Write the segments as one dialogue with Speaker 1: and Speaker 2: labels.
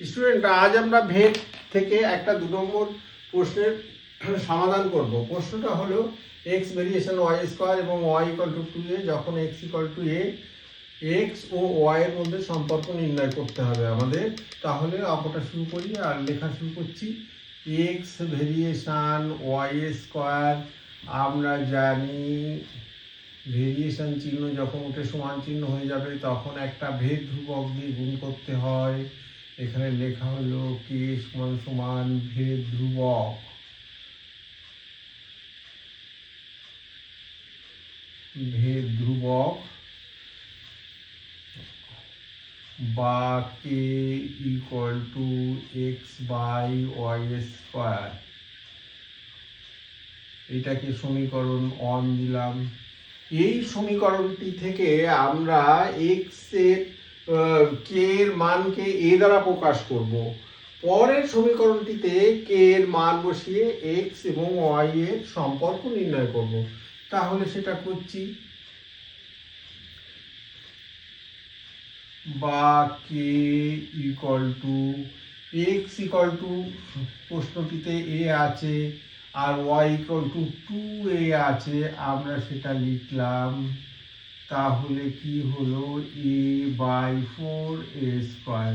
Speaker 1: Student, আজ আমরা ভেদ থেকে একটা 2 নম্বর প্রশ্নের সমাধান করব। প্রশ্নটা হলো এক্স ভেরিয়েশন ওয়াই স্কোয়ার এবং ওয়াই ইকুয়াল টু 2a যখন x equal to a, x ও ওয়াই এর মধ্যে সম্পর্ক নির্ণয় করতে হবে আমাদের। তাহলে অঙ্কটা শুরু করি আর লেখা শুরু করছি। এক্স ভেরিয়েশন ওয়াই স্কোয়ার, আমরা জানি ভেরিয়েশন চিহ্ন যখন উঠে সমান চিহ্ন হয়ে যাবে তখন একটা ভেদ ধ্রুবক দিয়ে গুণ করতে হয়। এখানে লেখা হলো কে সমান সমান ভেদ ধ্রুবক, ভেদ ধ্রুবক বা K equal to x by Y square. এটাকে সমীকরণ 1 দিলাম। এই সমীকরণটি থেকে আমরা এক্স এর কে এর মানকে এ দ্বারা প্রকাশ করব। পরের সমীকরণটিতে কে এর মান বসিয়ে এক্স এবং ওয়াই এর সম্পর্ক নির্ণয় করব। তাহলে সেটা করছি। বা K equal to X equal to প্রশ্নটিতে এ আছে আর ওয়াই ইকুয়াল টু 2a আছে, আমরা সেটা লিখলাম। তাহলে কি হলো a বাই 4a স্কোয়ার।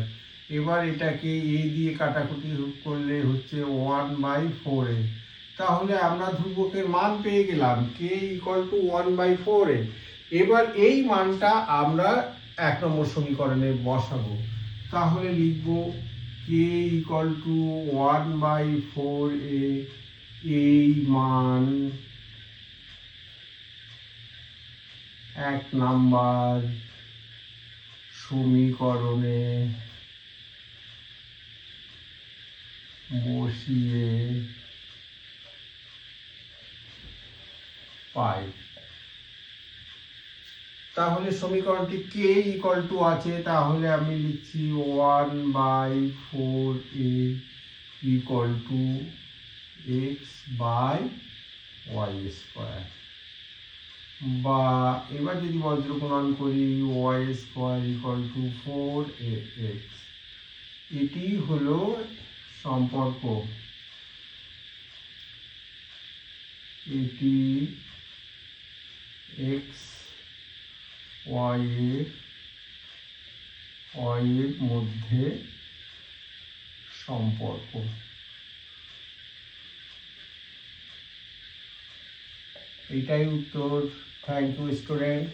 Speaker 1: এবার এটাকে a দিয়ে কাটাকুটি করলে হচ্ছে 1/4a। তাহলে আমরা ধ্রুবকের মান পেয়ে গেলাম k ইকুয়াল টু 1/4a। এবার এই মানটা আমরা 1 নম্বর সমীকরণে বসাবো। তাহলে লিখব k ইকুয়াল টু 1/4a। এই মান 1 নাম্বার সমীকরণে বসিয়ে পাই। তাহলে সমীকরণটি কে ইকুয়াল টু আছে, তাহলে আমি লিখছি 1/4a equal to x by Y square. বা এবার যদি বজ্রগুণন করি Y square equal to 4ax। এটি হলো সম্পর্ক, এটি এক্স ওয়াই এর মধ্যে সম্পর্ক। এটাই উত্তর। Thank you student.